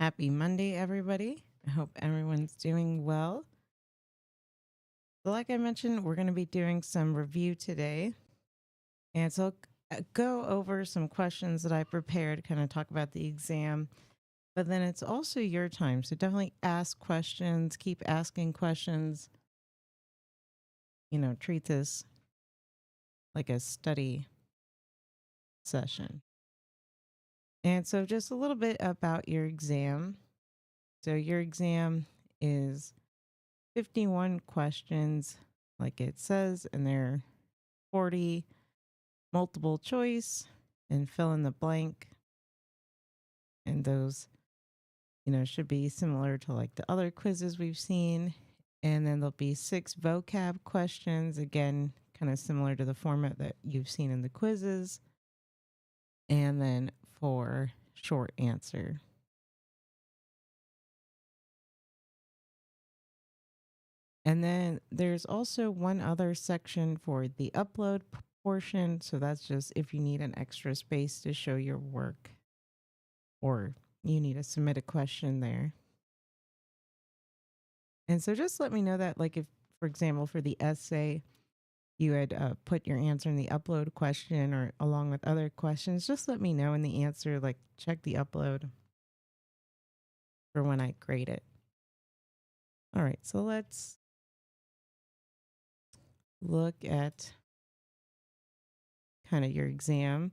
Happy Monday, everybody. I hope everyone's doing well. So like I mentioned, we're going to be doing some review today. And so go over some questions that I prepared, kind of talk about the exam. But then it's also your time. So definitely ask questions, keep asking questions. Treat this like a study session. And so just a little bit about your exam. So your exam is 51 questions, like it says, and they're 40 multiple choice and fill in the blank. And those, should be similar to like the other quizzes we've seen. And then there'll be 6 vocab questions, again, kind of similar to the format that you've seen in the quizzes. And then 4 short answer. And then there's also one other section for the upload portion. So that's just if you need an extra space to show your work or you need to submit a question there. And so just let me know that, like, if, for example, for the essay, you had put your answer in the upload question or along with other questions, just let me know in the answer, like, check the upload for when I grade it. All right, so let's look at kind of your exam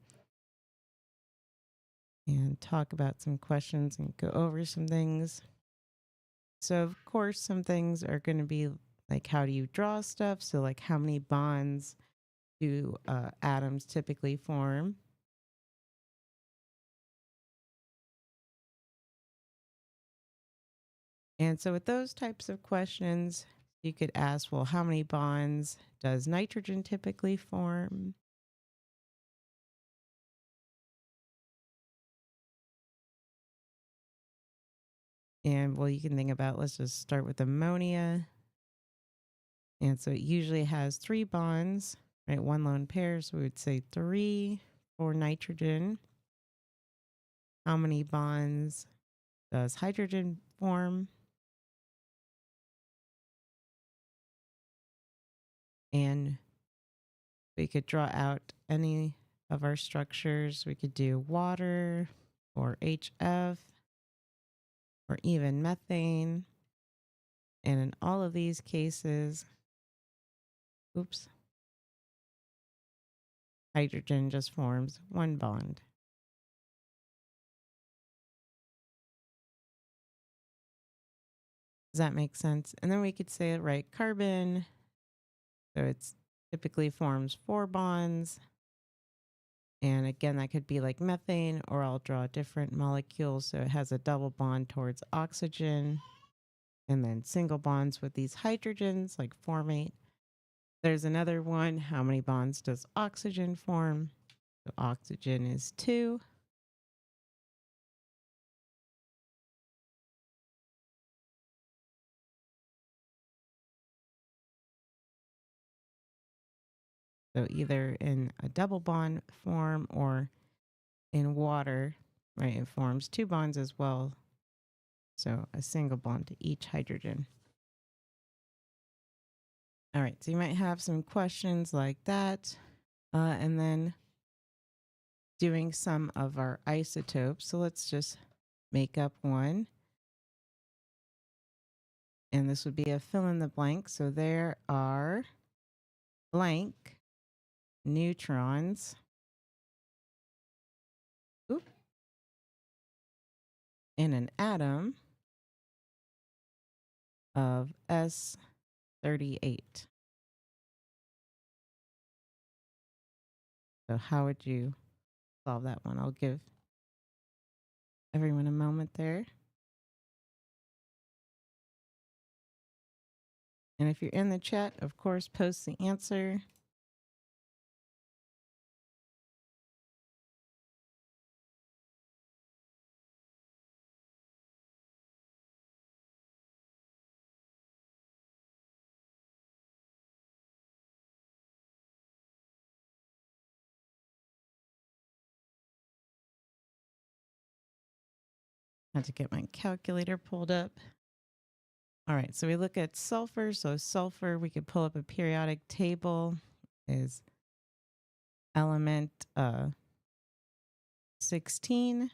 and talk about some questions and go over some things. So, of course, some things are going to be like, how do you draw stuff? So, like, how many bonds do atoms typically form? And so, with those types of questions, you could ask, well, how many bonds does nitrogen typically form? And well, you can think about, let's just start with ammonia. And so it usually has 3 bonds, right? One lone pair. So we would say 3 for nitrogen. How many bonds does hydrogen form? And we could draw out any of our structures. We could do water or HF or even methane. And in all of these cases, oops, hydrogen just forms 1 bond. Does that make sense? And then we could say, right, carbon. So it's typically forms 4 bonds. And again, that could be like methane, or I'll draw a different molecule. So it has a double bond towards oxygen and then single bonds with these hydrogens, like formate. There's another one. How many bonds does oxygen form? So oxygen is 2. So either in a double bond form or in water, right? It forms 2 bonds as well. So a single bond to each hydrogen. All right, so you might have some questions like that. And then doing some of our isotopes. So let's just make up one. And this would be a fill in the blank. So there are blank neutrons. Oop, in an atom of S38. So how would you solve that one? I'll give everyone a moment there. And if you're in the chat, of course, post the answer. Had to get my calculator pulled up. All right, so we look at sulfur. So sulfur, we could pull up a periodic table. Is element 16.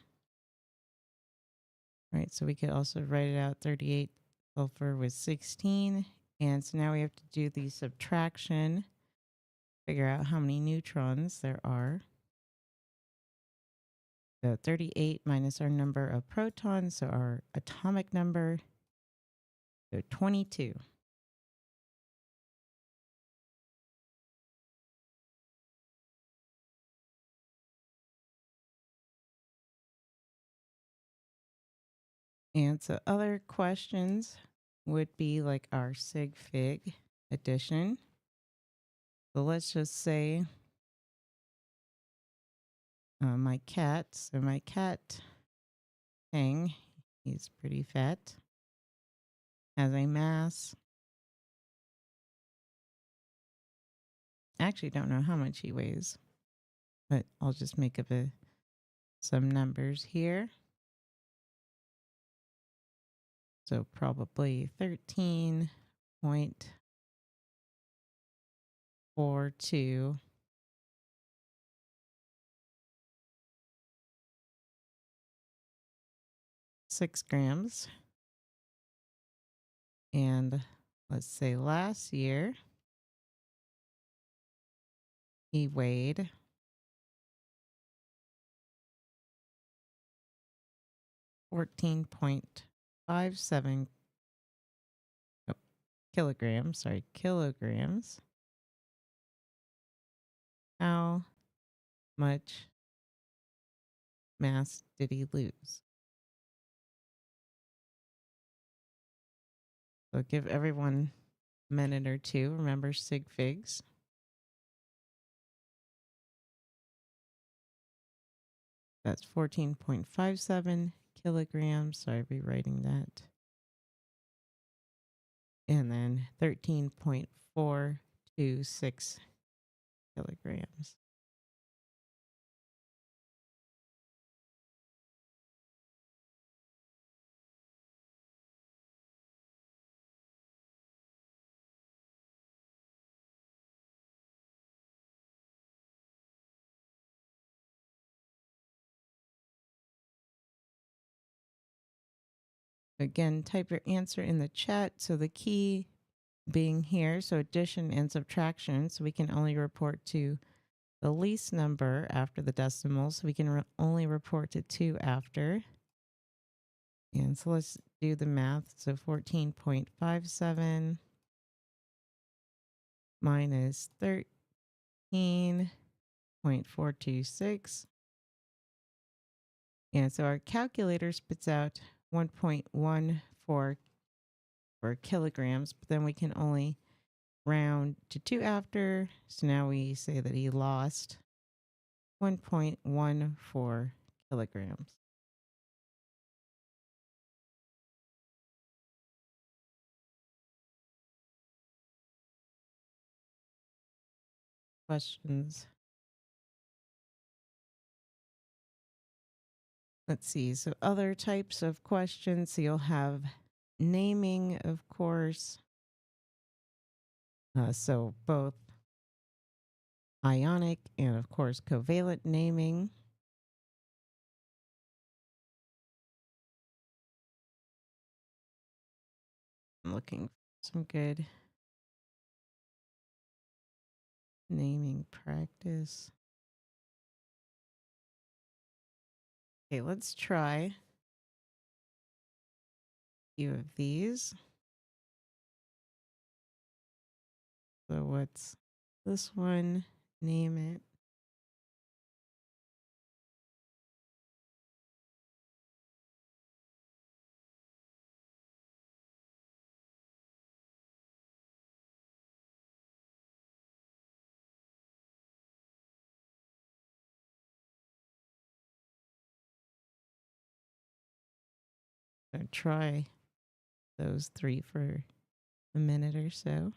Right, so we could also write it out. 38 sulfur was 16. And so now we have to do the subtraction, figure out how many neutrons there are. So 38 minus our number of protons, so our atomic number, so 22. And so other questions would be like our sig fig addition. So let's just say my cat. So my cat, Peng, he's pretty fat, has a mass. I actually don't know how much he weighs, but I'll just make up some numbers here. So probably 13.42 6 grams. And let's say last year he weighed 14.57 kilograms. Sorry, kilograms. How much mass did he lose? So give everyone a minute or two. Remember sig figs. That's 14.57 kilograms. Sorry, rewriting that. And then 13.426 kilograms. Again, type your answer in the chat. So the key being here, so addition and subtraction. So we can only report to the least number after the decimal. So we can only report to 2 after. And so let's do the math. So 14.57 minus 13.426. And so our calculator spits out 1.14 for kilograms, but then we can only round to 2 after. So now we say that he lost 1.14 kilograms. Questions? Let's see. So other types of questions. So you'll have naming, of course. So both ionic and, of course, covalent naming. I'm looking for some good naming practice. Okay, let's try a few of these. So what's this one? Name it. So try those 3 for a minute or so.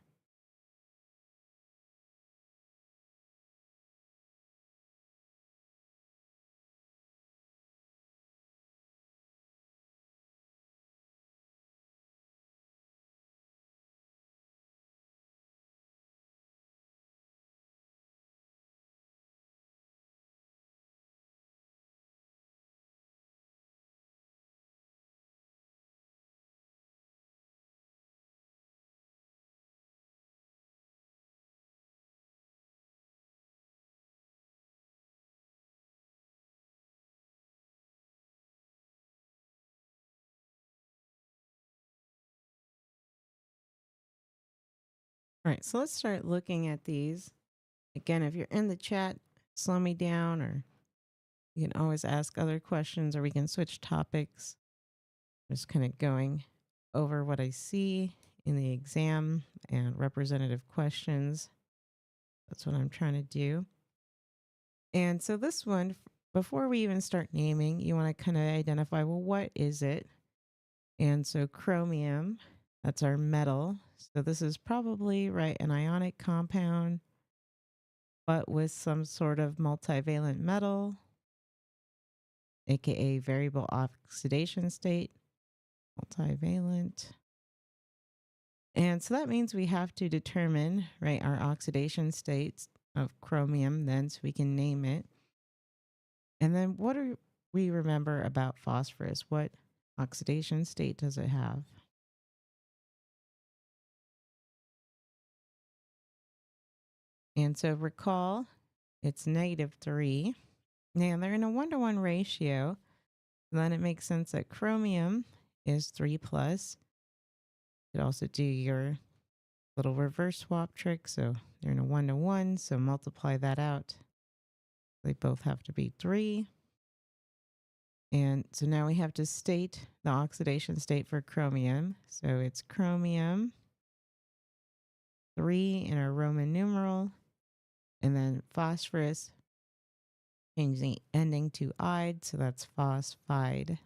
All right, so let's start looking at these. Again, if you're in the chat, slow me down, or you can always ask other questions, or we can switch topics. Just kind of going over what I see in the exam and representative questions. That's what I'm trying to do. And so this one, before we even start naming, you want to kind of identify, well, what is it? And so chromium, that's our metal. So this is probably, right, an ionic compound, but with some sort of multivalent metal, aka variable oxidation state, multivalent. And so that means we have to determine, right, our oxidation states of chromium then so we can name it. And then what do we remember about phosphorus? What oxidation state does it have? And so recall, it's -3. Now they're in a 1-to-1 ratio. Then it makes sense that chromium is 3 plus. You could also do your little reverse swap trick. So they're in a 1-to-1. So multiply that out. They both have to be 3. And so now we have to state the oxidation state for chromium. So it's chromium 3 in our Roman numeral. And then phosphorus, changing the ending to "ide." So that's phosphide.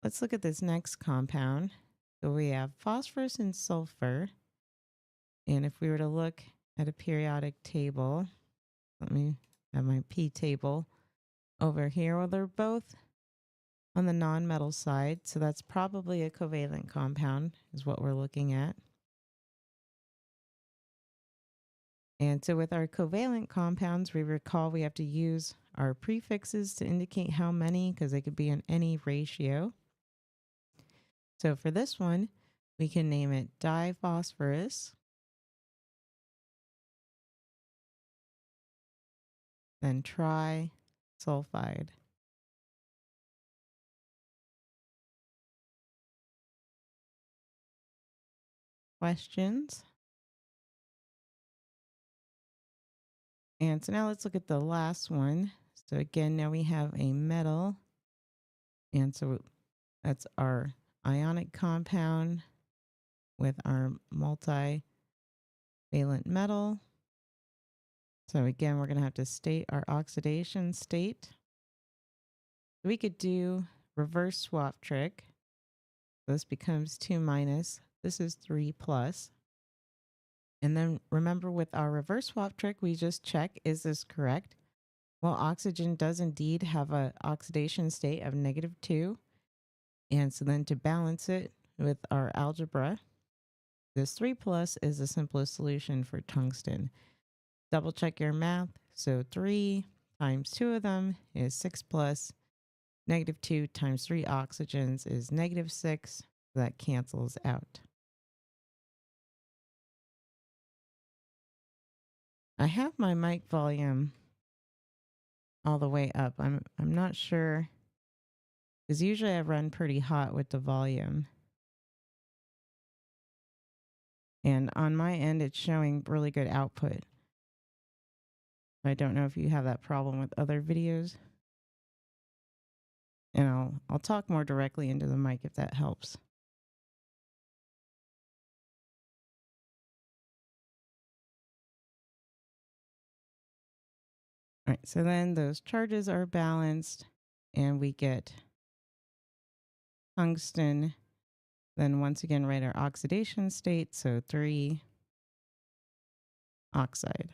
Let's look at this next compound. So we have phosphorus and sulfur. And if we were to look at a periodic table, let me have my P table over here. Well, they're both on the non-metal side. So that's probably a covalent compound is what we're looking at. And so with our covalent compounds, we recall we have to use our prefixes to indicate how many, because they could be in any ratio. So for this one, we can name it diphosphorus, then trisulfide. Questions? And so now let's look at the last one. So again, now we have a metal. And so that's our ionic compound with our multivalent metal. So again, we're going to have to state our oxidation state. We could do reverse swap trick. This becomes 2 minus. This is 3 plus. And then remember with our reverse swap trick, we just check, is this correct? Well, oxygen does indeed have an oxidation state of -2. And so then to balance it with our algebra, this 3 plus is the simplest solution for tungsten. Double check your math. So 3 times 2 of them is 6 plus. -2 times 3 oxygens is -6. That cancels out. I have my mic volume all the way up. I'm not sure, because usually I run pretty hot with the volume. And on my end, it's showing really good output. I don't know if you have that problem with other videos. And I'll talk more directly into the mic if that helps. All right, so then those charges are balanced and we get tungsten. Then once again, write our oxidation state. So 3 oxide.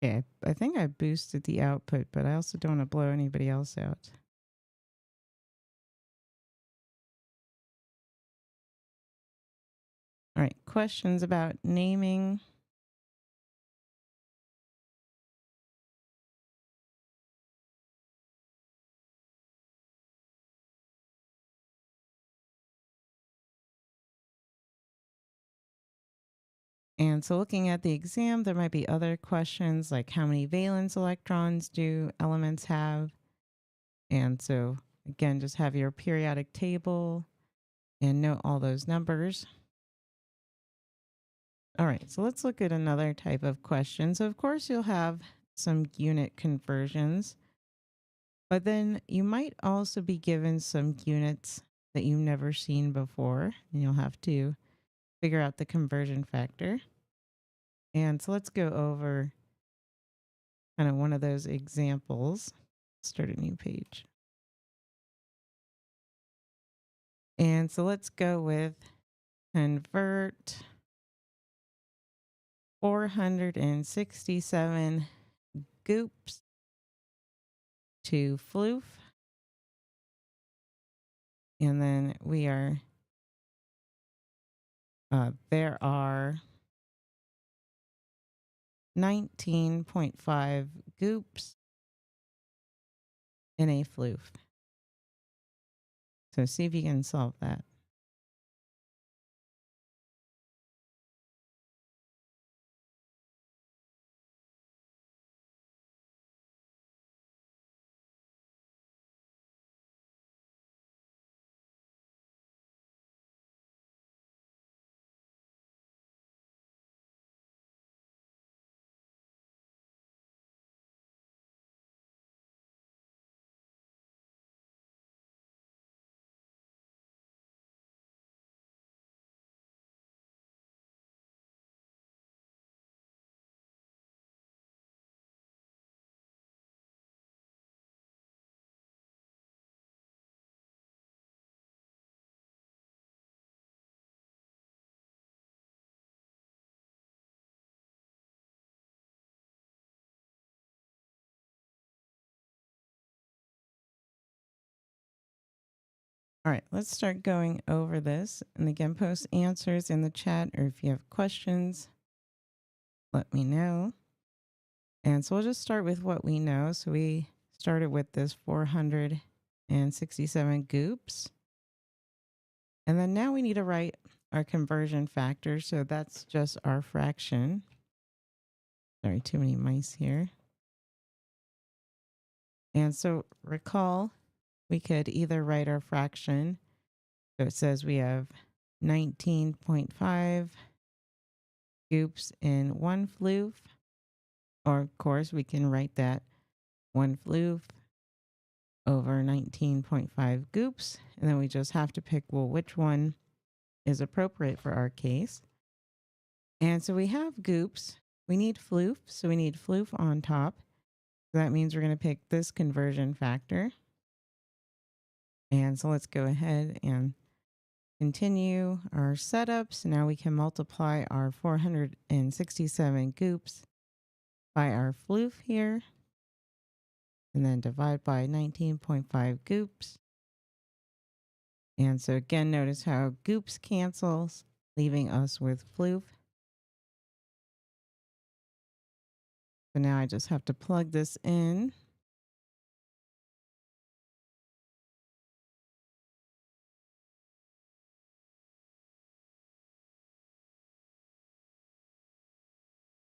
Okay, I think I boosted the output, but I also don't want to blow anybody else out. All right, questions about naming? And so looking at the exam, there might be other questions like how many valence electrons do elements have? And so again, just have your periodic table and note all those numbers. All right, so let's look at another type of question. So of course you'll have some unit conversions, but then you might also be given some units that you've never seen before, and you'll have to figure out the conversion factor. And so let's go over kind of one of those examples. Start a new page. And so let's go with convert 467 goops to floof. And then we are, there are 19.5 goops in a floof. So see if you can solve that. All right, let's start going over this. And again, post answers in the chat, or if you have questions, let me know. And so we'll just start with what we know. So we started with this 467 goops. And then now we need to write our conversion factor. So that's just our fraction. Sorry, too many mice here. And so recall, we could either write our fraction. So it says we have 19.5 goops in one floof. Or of course, we can write that one floof over 19.5 goops. And then we just have to pick, well, which one is appropriate for our case. And so we have goops. We need floof. So we need floof on top. So that means we're going to pick this conversion factor. And so let's go ahead and continue our setup. So now we can multiply our 467 goops by our floof here. And then divide by 19.5 goops. And so again, notice how goops cancels, leaving us with floof. So now I just have to plug this in.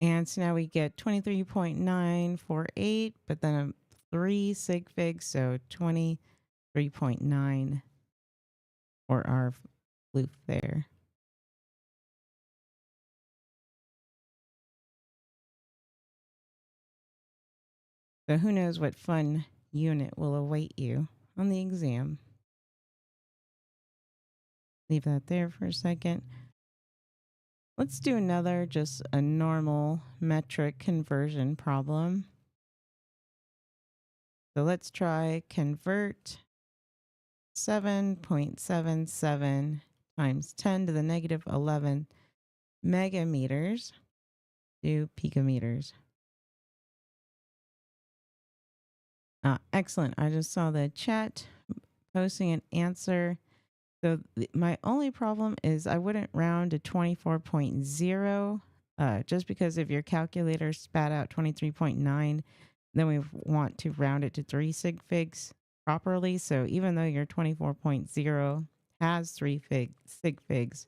And so now we get 23.948, but then a 3 sig figs, so 23.9 for our floof there. So who knows what fun unit will await you on the exam. Leave that there for a second. Let's do another, just a normal metric conversion problem. So let's try convert 7.77 times 10 to the negative 11 megameters to picometers. Excellent. I just saw the chat posting an answer. So my only problem is I wouldn't round to 24.0 just because if your calculator spat out 23.9, then we want to round it to 3 sig figs properly. So even though your 24.0 has 3 sig figs,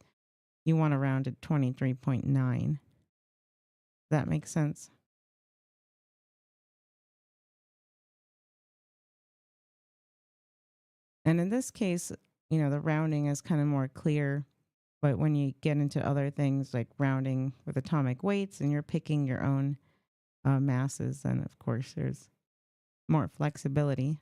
you want to round to 23.9. That makes sense. And in this case, the rounding is kind of more clear. But when you get into other things like rounding with atomic weights and you're picking your own masses, then of course there's more flexibility.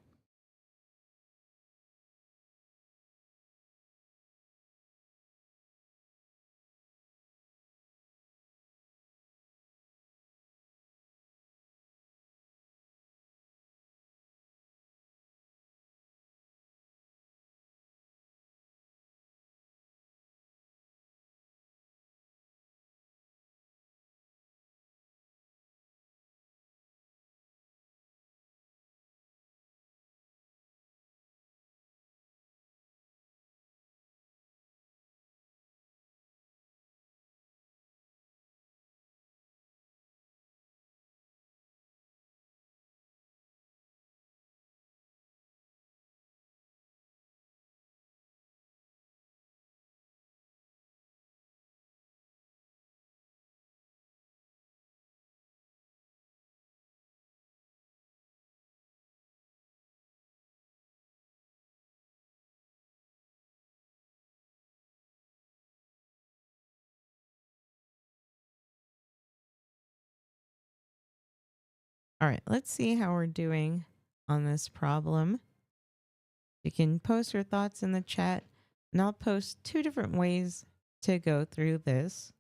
All right, let's see how we're doing on this problem. You can post your thoughts in the chat, and I'll post two different ways to go through this.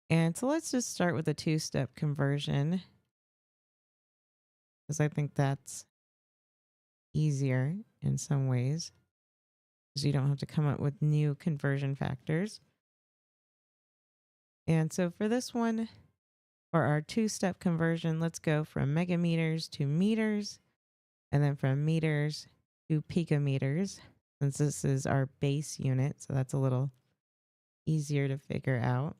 And so let's just start with a two-step conversion, because I think that's easier in some ways, because you don't have to come up with new conversion factors. And so for this one, for our two-step conversion, let's go from megameters to meters, and then from meters to picometers, since this is our base unit, so that's a little easier to figure out.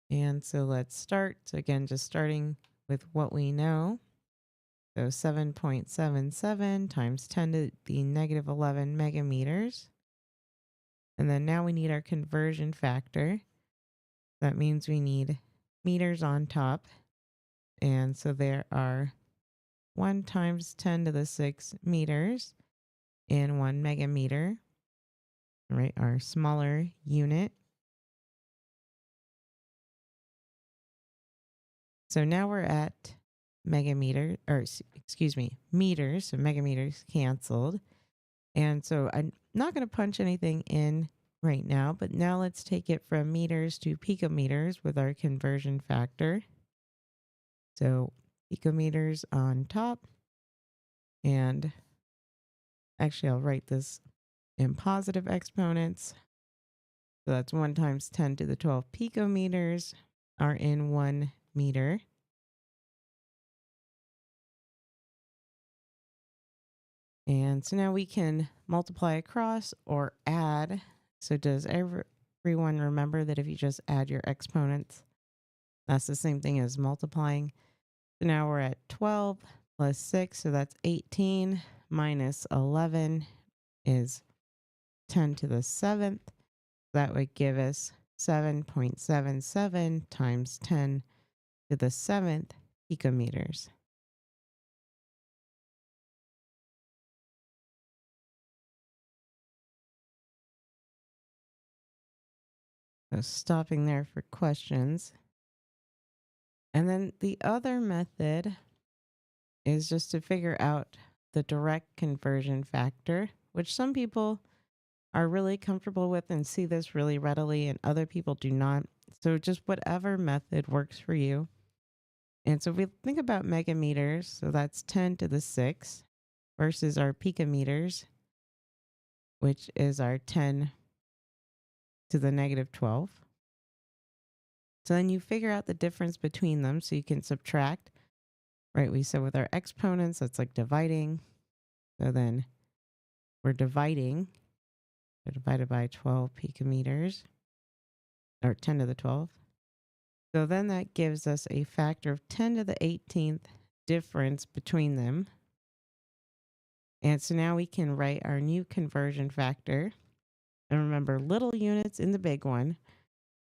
And so let's start. So again, just starting with what we know. So 7.77 times 10 to the negative 11 megameters. And then now we need our conversion factor. That means we need meters on top. And so there are 1 times 10 to the 6 meters in 1 megameter, right? Our smaller unit. So now we're at megameter, or excuse me, meters. So megameters canceled. And so I'm not going to punch anything in right now, but now let's take it from meters to picometers with our conversion factor. So picometers on top. And actually, I'll write this in positive exponents. So that's 1 times 10 to the 12 picometers are in 1 meter. And so now we can multiply across or add. So does everyone remember that if you just add your exponents, that's the same thing as multiplying? So now we're at 12 plus 6, so that's 18 minus 11 is 10 to the 7th. That would give us 7.77 times 10 to the 7th picometers. So stopping there for questions. And then the other method is just to figure out the direct conversion factor, which some people are really comfortable with and see this really readily, and other people do not. So just whatever method works for you. And so if we think about megameters, so that's 10 to the 6 versus our picometers, which is our 10 to the negative 12. So then you figure out the difference between them so you can subtract, right? We said with our exponents, that's like dividing. So then we're dividing, so divided by 12 picometers, or 10 to the 12. So then that gives us a factor of 10 to the 18th difference between them. And so now we can write our new conversion factor. And remember, little units in the big one.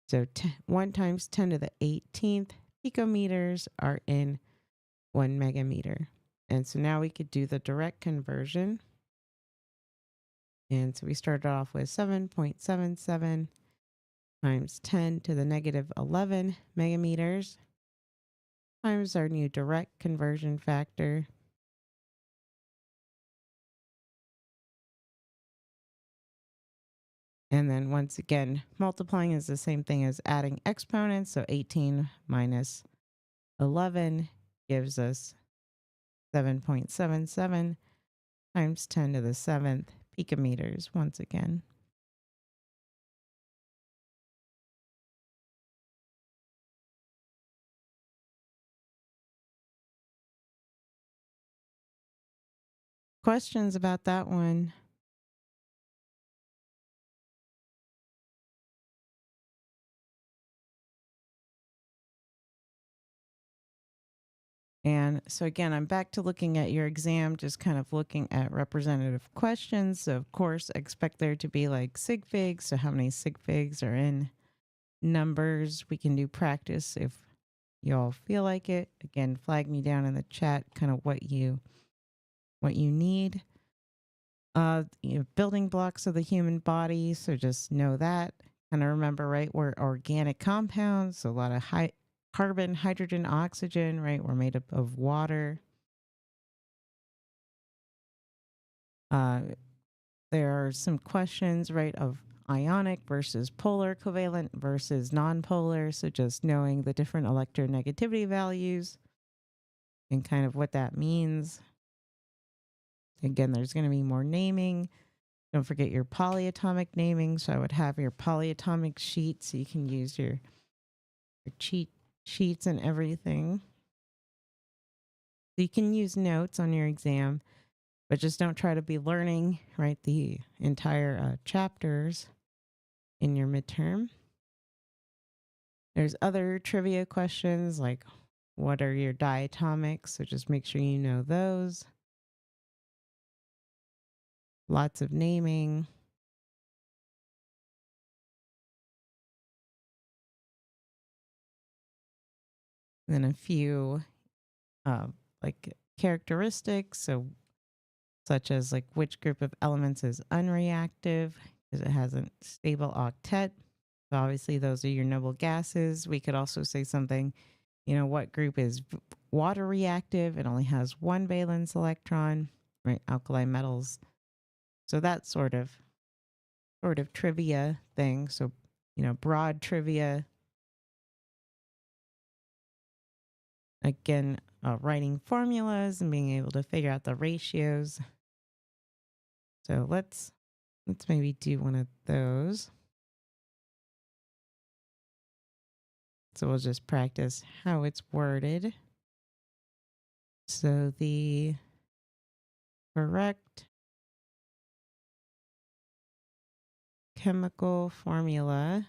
So 1 times 10 to the 18th picometers are in 1 megameter. And so now we could do the direct conversion. And so we started off with 7.77 times 10 to the negative 11 megameters times our new direct conversion factor. And then once again, multiplying is the same thing as adding exponents. So 18 minus 11 gives us 7.77 times 10 to the 7th picometers once again. Questions about that one? And so again, I'm back to looking at your exam, just kind of looking at representative questions. So of course, expect there to be like sig figs. So how many sig figs are in numbers? We can do practice if y'all feel like it. Again, flag me down in the chat kind of what you need. Building blocks of the human body. So just know that. Kind of remember, right? We're organic compounds. So a lot of carbon, hydrogen, oxygen, right? We're made up of water. There are some questions, right, of ionic versus polar covalent versus nonpolar. So just knowing the different electronegativity values and kind of what that means. Again, there's going to be more naming. Don't forget your polyatomic naming. So I would have your polyatomic sheet so you can use your cheat sheets and everything. So you can use notes on your exam, but just don't try to be learning, right, the entire chapters in your midterm. There's other trivia questions like what are your diatomics? So just make sure you know those. Lots of naming. And then a few like characteristics. So such as like which group of elements is unreactive because it has a stable octet. So obviously those are your noble gases. We could also say something, what group is water reactive? It only has one valence electron, right? Alkali metals. So that sort of trivia thing. So, broad trivia. Again, writing formulas and being able to figure out the ratios. So let's maybe do one of those. So we'll just practice how it's worded. So the correct chemical formula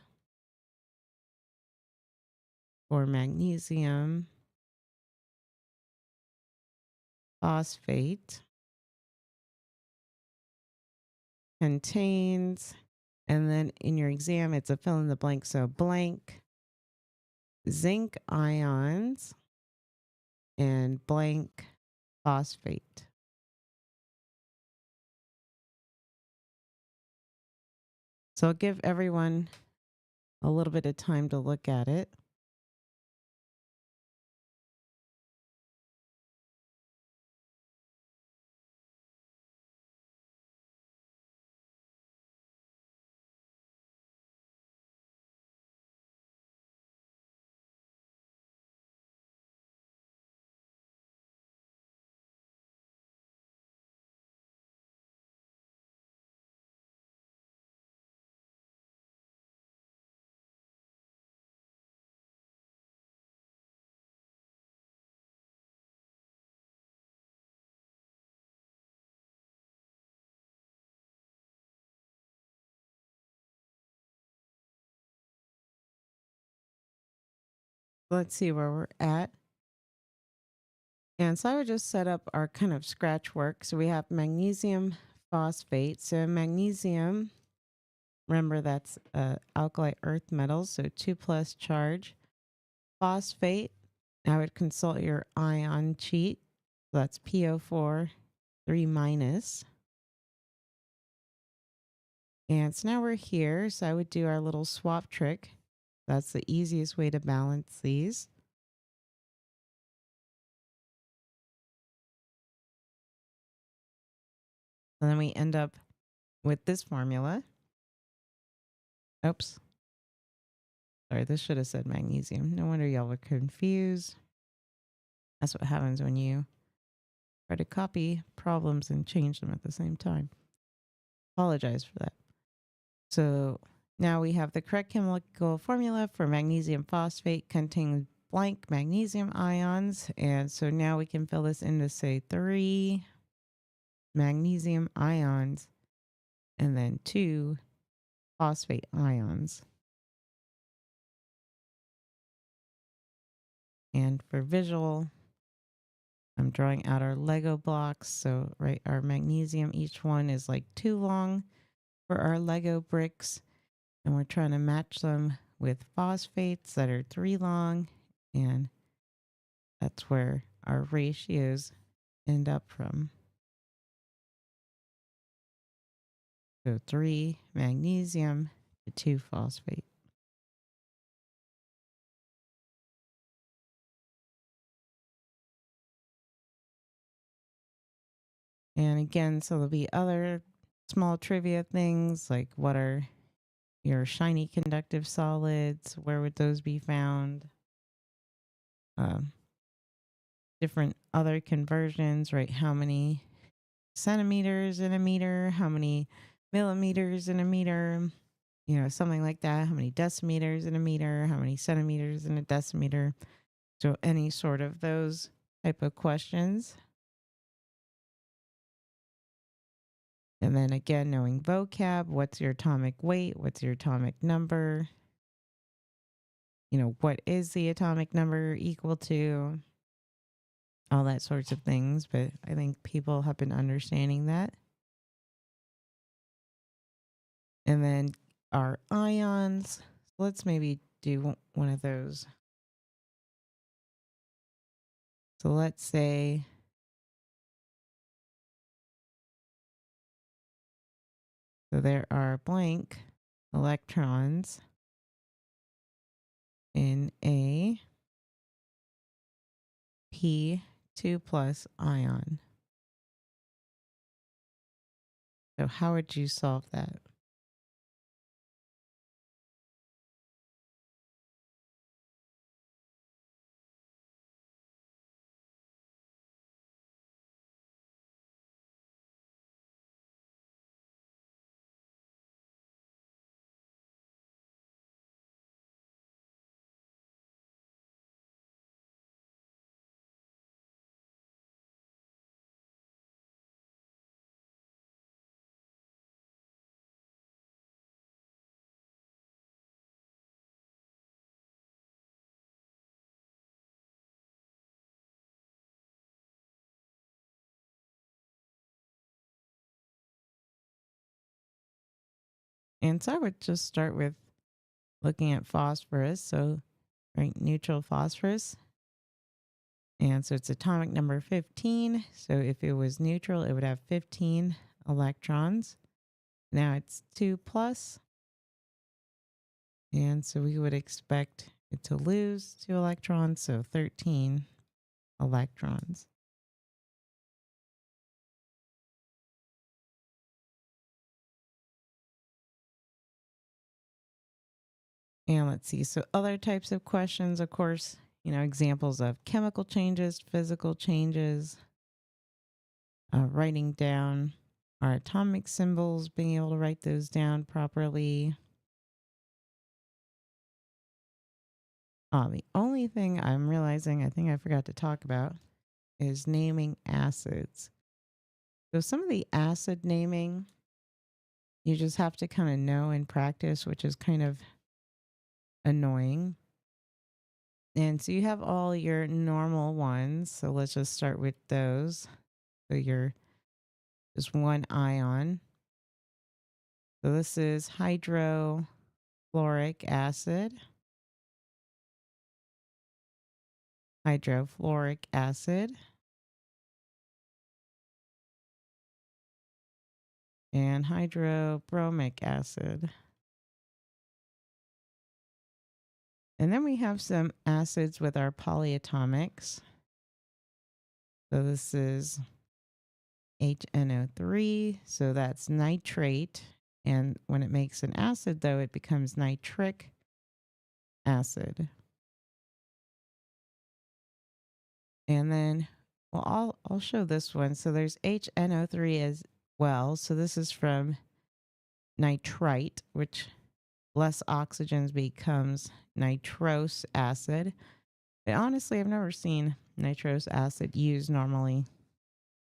for magnesium phosphate contains, and then in your exam, it's a fill in the blank. So blank zinc ions and blank phosphate. So I'll give everyone a little bit of time to look at it. Let's see where we're at. And so I would just set up our kind of scratch work. So we have magnesium phosphate. So magnesium Remember, that's alkali earth metals, so 2 plus charge. Phosphate, I would consult your ion sheet. So that's PO4, 3 minus. And so now we're here. So I would do our little swap trick. That's the easiest way to balance these. And then we end up with this formula. Oops. Sorry, this should have said magnesium. No wonder y'all were confused. That's what happens when you try to copy problems and change them at the same time. Apologize for that. So now we have the correct chemical formula for magnesium phosphate containing blank magnesium ions. And so now we can fill this in to say 3 magnesium ions and then 2 phosphate ions. And for visual, I'm drawing out our Lego blocks. So, right, our magnesium, each one is like 2 long for our Lego bricks. And we're trying to match them with phosphates that are 3 long. And that's where our ratios end up from. So 3 magnesium to 2 phosphate. And again, so there'll be other small trivia things like what are your shiny conductive solids? Where would those be found? Different other conversions, right? How many centimeters in a meter? How many millimeters in a meter? You know, something like that. How many decimeters in a meter? How many centimeters in a decimeter? So any sort of those type of questions. And then again, knowing vocab, what's your atomic weight? What's your atomic number? You know, what is the atomic number equal to? All that sorts of things. But I think people have been understanding that. And then our ions. Let's maybe do one of those. So let's say so there are blank electrons in a P2 plus ion. So how would you solve that? And so I would just start with looking at phosphorus. So, right, neutral phosphorus. And so it's atomic number 15. So if it was neutral, it would have 15 electrons. Now it's 2 plus. And so we would expect it to lose 2 electrons. So 13 electrons. And let's see. So other types of questions, of course, you know, examples of chemical changes, physical changes, writing down our atomic symbols, being able to write those down properly. The only thing I'm realizing I think I forgot to talk about is naming acids. So some of the acid naming, you just have to kind of know and practice, which is kind of annoying. And so you have all your normal ones. So let's just start with those. So you're just one ion. So this is hydrofluoric acid, hydrofluoric acid, and hydrobromic acid. And then we have some acids with our polyatomics. So this is HNO3, so that's nitrate. And when it makes an acid, though, it becomes nitric acid. And then, well, I'll show this one. So there's HNO3 as well. So this is from nitrite, which less oxygens becomes nitrose acid. But honestly, I've never seen nitrose acid used normally.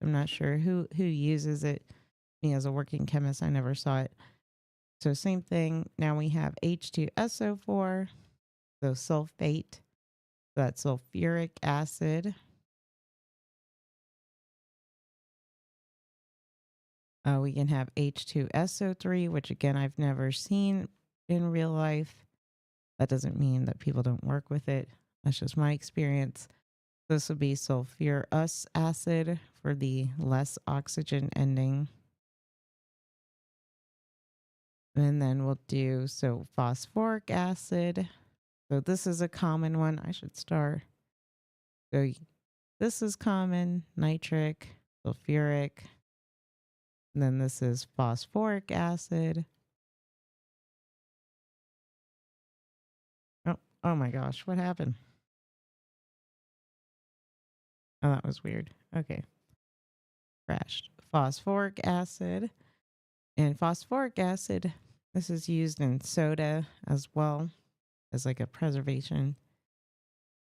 I'm not sure who uses it. Me as a working chemist, I never saw it. So same thing. Now we have H2SO4, so sulfate. That's sulfuric acid. We can have H2SO3, which again, I've never seen in real life. That doesn't mean that people don't work with it. That's just my experience. This would be sulfurous acid for the less oxygen ending. And then we'll do, so phosphoric acid. So this is a common one. I should start. So this is common, nitric, sulfuric. And then this is phosphoric acid. Oh my gosh, what happened? Oh, that was weird. Okay. Crashed. Phosphoric acid. And phosphoric acid, this is used in soda as well as like a preservation.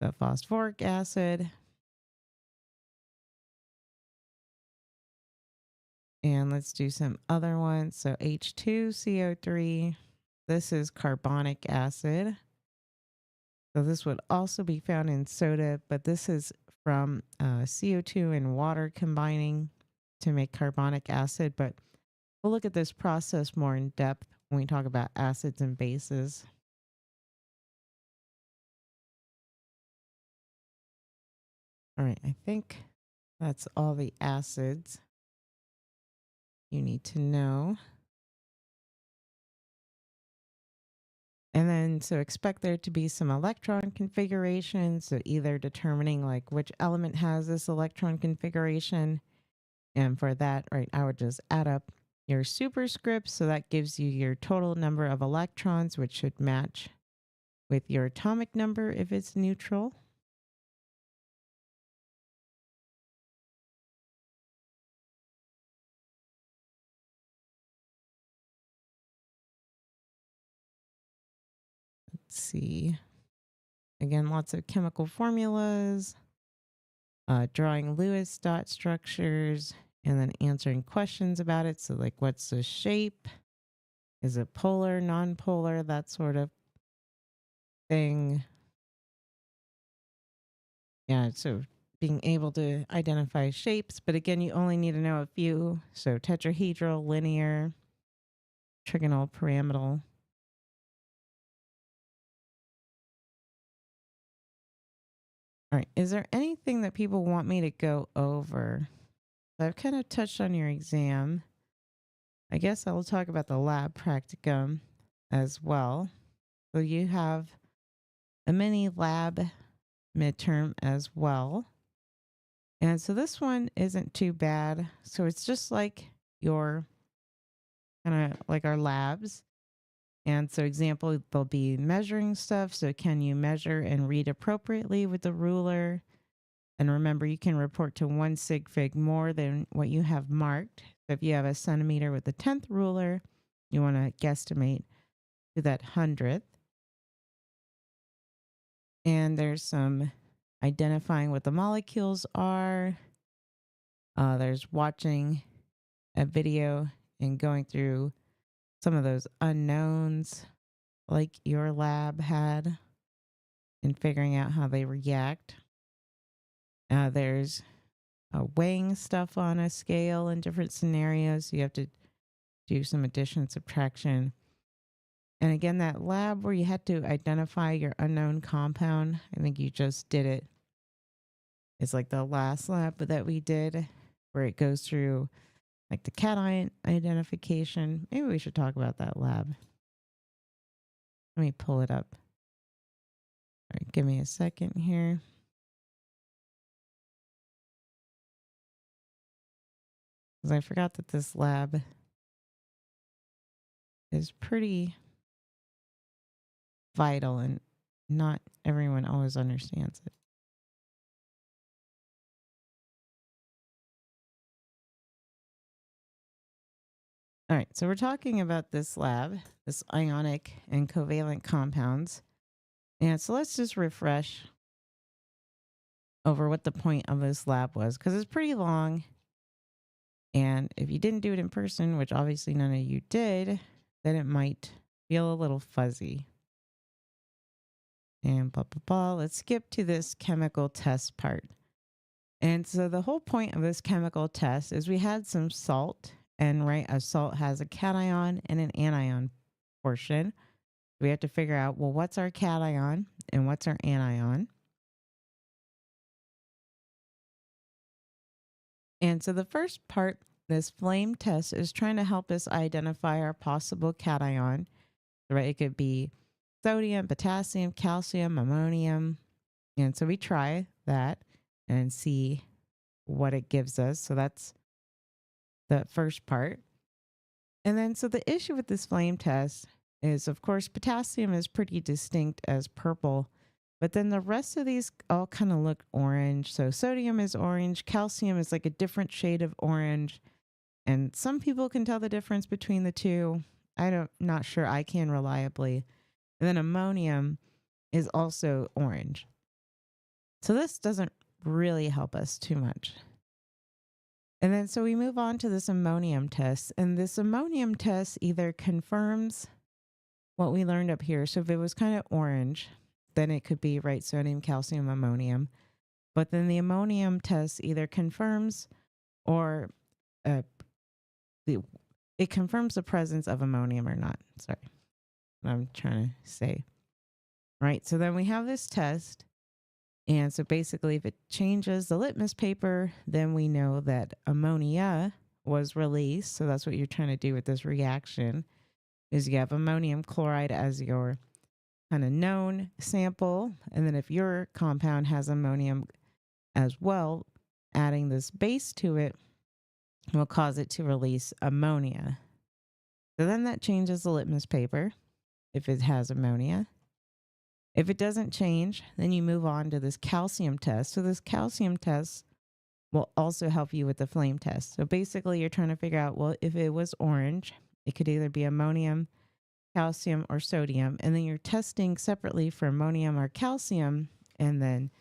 So phosphoric acid. And let's do some other ones. So H2CO3. This is carbonic acid. So this would also be found in soda, but this is from CO2 and water combining to make carbonic acid. But we'll look at this process more in depth when we talk about acids and bases. All right, I think that's all the acids you need to know. And then, so expect there to be some electron configuration. So either determining like which element has this electron configuration. And for that, right, I would just add up your superscripts. So that gives you your total number of electrons, which should match with your atomic number if it's neutral. Let's see. Again, lots of chemical formulas, drawing Lewis dot structures, and then answering questions about it. So like, what's the shape? Is it polar, non-polar, that sort of thing? Yeah, so being able to identify shapes, but again, you only need to know a few. So tetrahedral, linear, trigonal, pyramidal. All right, is there anything that people want me to go over? So I've kind of touched on your exam. I guess I'll talk about the lab practicum as well. So you have a mini lab midterm as well. And so this one isn't too bad. So it's just like your kind of like our labs. And so example, they'll be measuring stuff. So can you measure and read appropriately with the ruler? And remember, you can report to 1 sig fig more than what you have marked. So if you have a centimeter with the 10th ruler, you want to guesstimate to that 100th. And there's some identifying what the molecules are. There's watching a video and going through some of those unknowns like your lab had and figuring out how they react. There's weighing stuff on a scale in different scenarios. You have to do some addition and subtraction. And again, that lab where you had to identify your unknown compound, I think you just did it. It's like the last lab that we did where it goes through like the cation identification. Maybe we should talk about that lab. Let me pull it up. All right, give me a second here. Because I forgot that this lab is pretty vital and not everyone always understands it. All right, so we're talking about this lab, this ionic and covalent compounds. And so let's just refresh over what the point of this lab was, because it's pretty long. And if you didn't do it in person, which obviously none of you did, then it might feel a little fuzzy. And blah, blah, blah. Let's skip to this chemical test part. And so the whole point of this chemical test is we had some salt, and right, a salt has a cation and an anion portion. We have to figure out, well, what's our cation and what's our anion? And so the first part, this flame test, is trying to help us identify our possible cation. Right? It could be sodium, potassium, calcium, ammonium. And so we try that and see what it gives us. So that's the first part. And then, so the issue with this flame test is, of course, potassium is pretty distinct as purple, but then the rest of these all kind of look orange. So sodium is orange, calcium is like a different shade of orange. And some people can tell the difference between the two. Not sure I can reliably. And then ammonium is also orange. So this doesn't really help us too much. And then so we move on to this ammonium test. And this ammonium test either confirms what we learned up here. So if it was kind of orange, then it could be, right, sodium, calcium, ammonium. But then the ammonium test either confirms or it confirms the presence of ammonium or not. Sorry, what I'm trying to say. Right, so then we have this test. And so basically, if it changes the litmus paper, then we know that ammonia was released. So that's what you're trying to do with this reaction, is you have ammonium chloride as your kind of known sample. And then if your compound has ammonium as well, adding this base to it will cause it to release ammonia. So then that changes the litmus paper if it has ammonia. If it doesn't change, then you move on to this calcium test. So this calcium test will also help you with the flame test. So basically you're trying to figure out, well, if it was orange, it could either be ammonium, calcium, or sodium. And then you're testing separately for ammonium or calcium. And then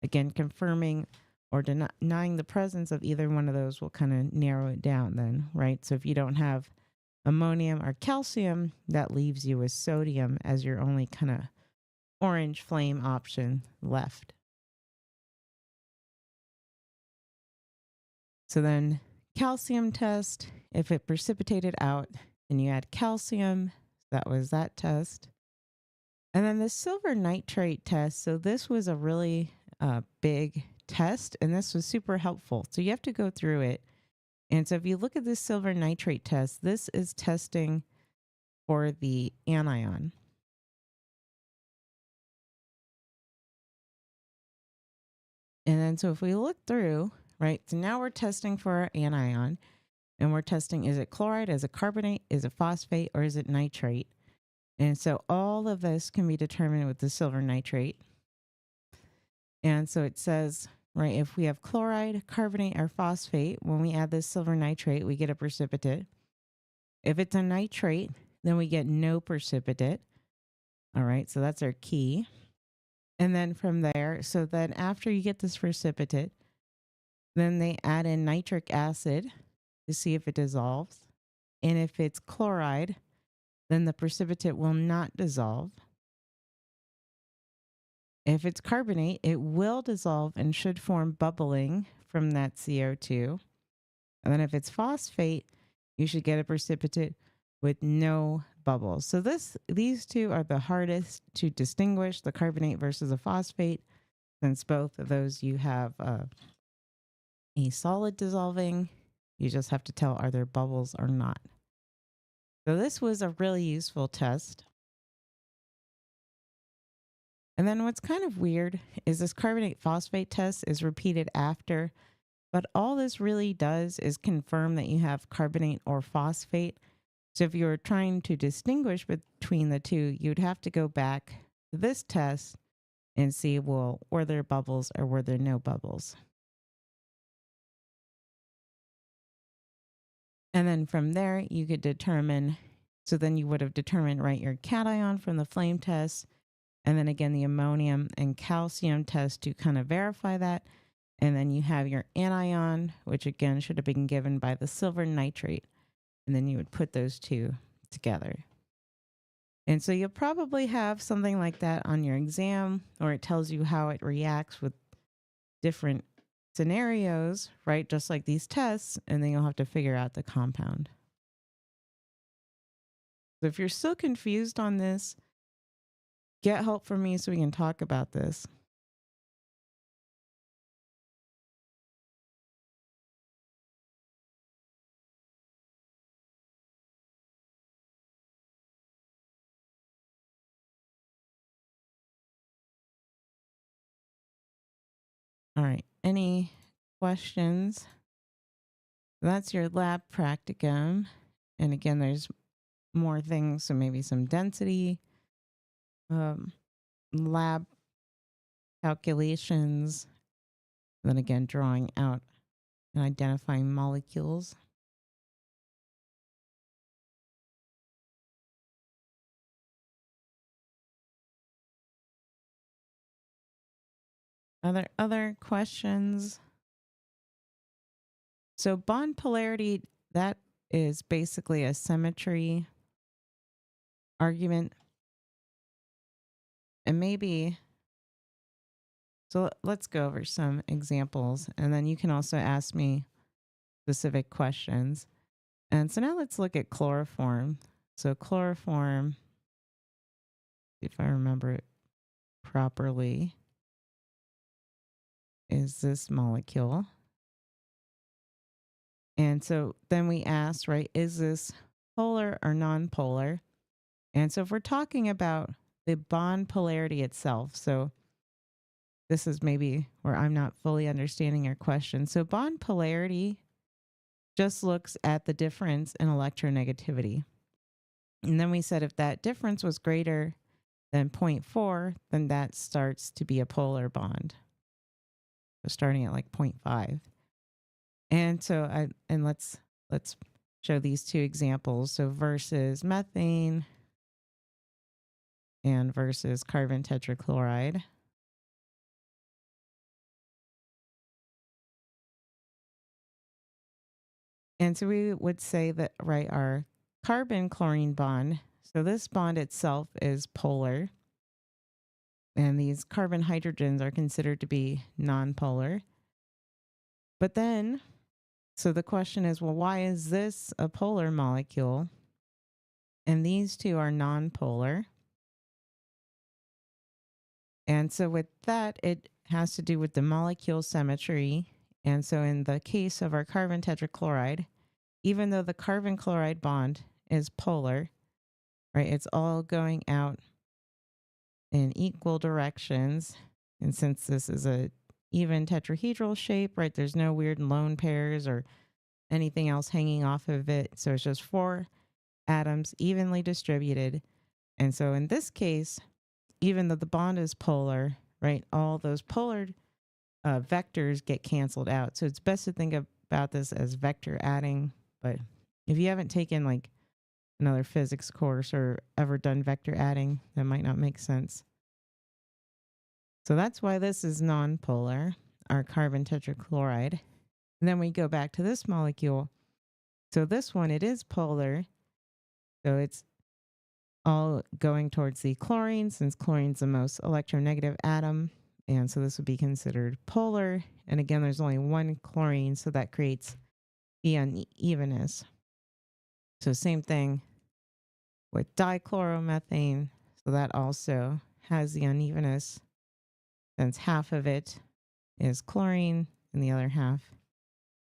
again, confirming or denying the presence of either one of those will kind of narrow it down then, right? So if you don't have ammonium or calcium, that leaves you with sodium as your only kind of orange flame option left. So then calcium test, if it precipitated out and you add calcium, that was that test. And then the silver nitrate test. So this was a really big test, and this was super helpful. So you have to go through it. And so if you look at this silver nitrate test, this is testing for the anion. And then so if we look through, right, so now we're testing for our anion, and we're testing, is it chloride, is it carbonate, is it phosphate, or is it nitrate? And so all of this can be determined with the silver nitrate. And so it says, right, if we have chloride, carbonate, or phosphate, when we add this silver nitrate, we get a precipitate. If it's a nitrate, then we get no precipitate. All right, so that's our key. And then from there, so then after you get this precipitate, then they add in nitric acid to see if it dissolves. And if it's chloride, then the precipitate will not dissolve. If it's carbonate, it will dissolve and should form bubbling from that CO2. And then if it's phosphate, you should get a precipitate with no bubbles. So these two are the hardest to distinguish, the carbonate versus a phosphate, since both of those you have a solid dissolving. You just have to tell are there bubbles or not. So this was a really useful test. And then what's kind of weird is this carbonate phosphate test is repeated after, but all this really does is confirm that you have carbonate or phosphate. So if you were trying to distinguish between the two, you'd have to go back to this test and see, well, were there bubbles or were there no bubbles? And then from there, you could determine, so then you would have determined, right, your cation from the flame test, and then again, the ammonium and calcium test to kind of verify that. And then you have your anion, which again should have been given by the silver nitrate. And then you would put those two together. And so you'll probably have something like that on your exam, or it tells you how it reacts with different scenarios, right? Just like these tests, and then you'll have to figure out the compound. So if you're still confused on this, get help from me so we can talk about this. All right. Any questions? That's your lab practicum. And again, there's more things. So maybe some density, lab calculations, then again, drawing out and identifying molecules. Other questions? So bond polarity, that is basically a symmetry argument. And maybe, so let's go over some examples, and then you can also ask me specific questions. And so now let's look at chloroform. So chloroform, if I remember it properly, is this molecule. And so then we ask, right, is this polar or non-polar? And so if we're talking about the bond polarity itself, so this is maybe where I'm not fully understanding your question. So bond polarity just looks at the difference in electronegativity. And then we said if that difference was greater than 0.4, then that starts to be a polar bond. So starting at like 0.5. And so let's show these two examples. So versus methane and versus carbon tetrachloride. And so we would say that, right, our carbon chlorine bond, so this bond itself is polar, and these carbon hydrogens are considered to be nonpolar. But then, so the question is, well, why is this a polar molecule and these two are nonpolar? And so with that, it has to do with the molecule symmetry. And so in the case of our carbon tetrachloride, even though the carbon chloride bond is polar, right, it's all going out in equal directions. And since this is a even tetrahedral shape, right, there's no weird lone pairs or anything else hanging off of it. So it's just 4 atoms evenly distributed. And so in this case, even though the bond is polar, right, all those polar vectors get canceled out. So it's best to think about this as vector adding. But if you haven't taken like another physics course or ever done vector adding, that might not make sense. So that's why this is nonpolar, our carbon tetrachloride. And then we go back to this molecule. So this one, it is polar. So it's all going towards the chlorine, since chlorine's the most electronegative atom. And so this would be considered polar. And again, there's only one chlorine, so that creates the unevenness. So same thing with dichloromethane. So that also has the unevenness, since half of it is chlorine and the other half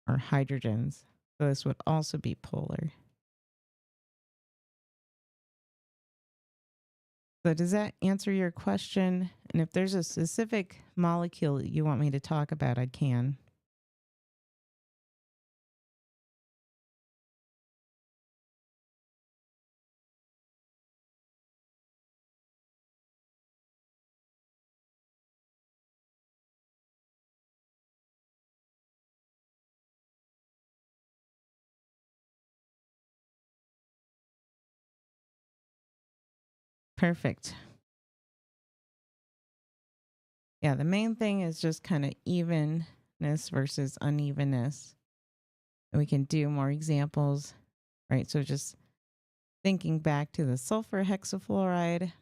are hydrogens. So this would also be polar. So does that answer your question? And if there's a specific molecule that you want me to talk about, I can. Perfect. Yeah, the main thing is just kind of evenness versus unevenness. And we can do more examples, right? So just thinking back to the sulfur hexafluoride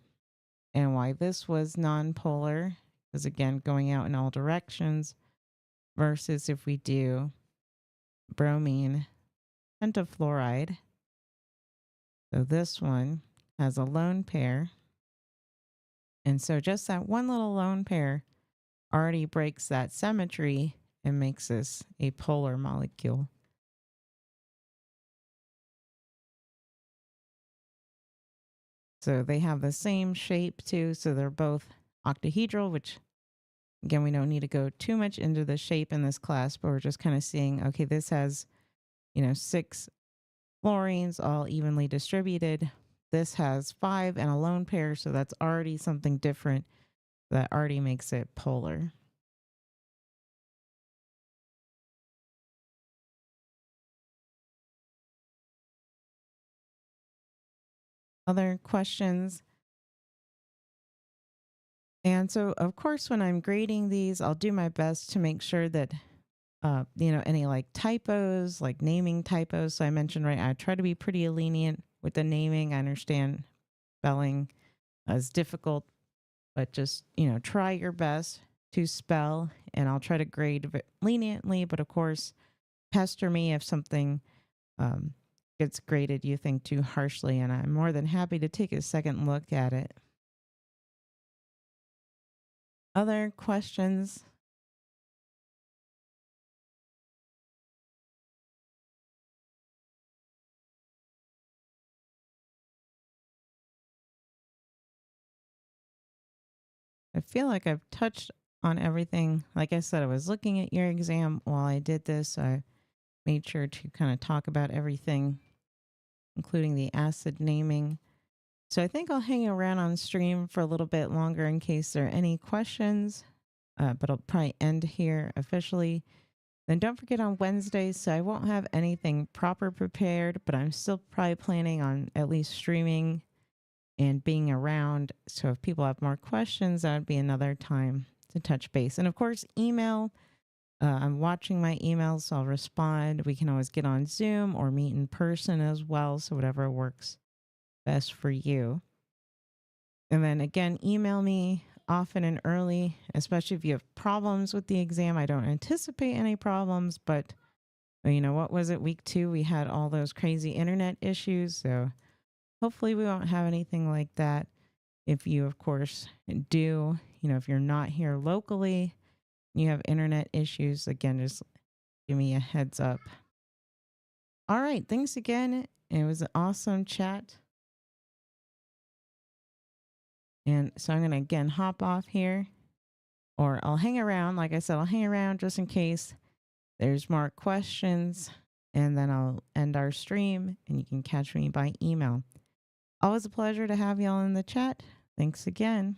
and why this was nonpolar, because again, going out in all directions, versus if we do bromine pentafluoride. So this one has a lone pair. And so just that one little lone pair already breaks that symmetry and makes this a polar molecule. So they have the same shape too. So they're both octahedral, which again, we don't need to go too much into the shape in this class, but we're just kind of seeing, okay, this has, 6 fluorines all evenly distributed. This has 5 and a lone pair. So that's already something different that already makes it polar. Other questions? And so, of course, when I'm grading these, I'll do my best to make sure that, any like typos, like naming typos. So I mentioned, right, I try to be pretty lenient with the naming. I understand spelling is difficult, but just, try your best to spell and I'll try to grade leniently. But of course, pester me if something um, gets graded you think too harshly. And I'm more than happy to take a second look at it. Other questions? I feel like I've touched on everything. Like I said, I was looking at your exam while I did this. I made sure to kind of talk about everything, including the acid naming. So I think I'll hang around on stream for a little bit longer in case there are any questions, but I'll probably end here officially. Then don't forget on Wednesdays, so I won't have anything proper prepared, but I'm still probably planning on at least streaming and being around. So if people have more questions, that would be another time to touch base. And of course, email. I'm watching my emails, so I'll respond. We can always get on Zoom or meet in person as well. So whatever works best for you. And then again, email me often and early, especially if you have problems with the exam. I don't anticipate any problems, but what was it? Week 2, we had all those crazy internet issues. So hopefully we won't have anything like that. If you, of course, do, if you're not here locally, you have internet issues, again, just give me a heads up. All right. Thanks again. It was an awesome chat. And so I'm going to again hop off here, or I'll hang around. Like I said, I'll hang around just in case there's more questions, and then I'll end our stream and you can catch me by email. Always a pleasure to have y'all in the chat. Thanks again.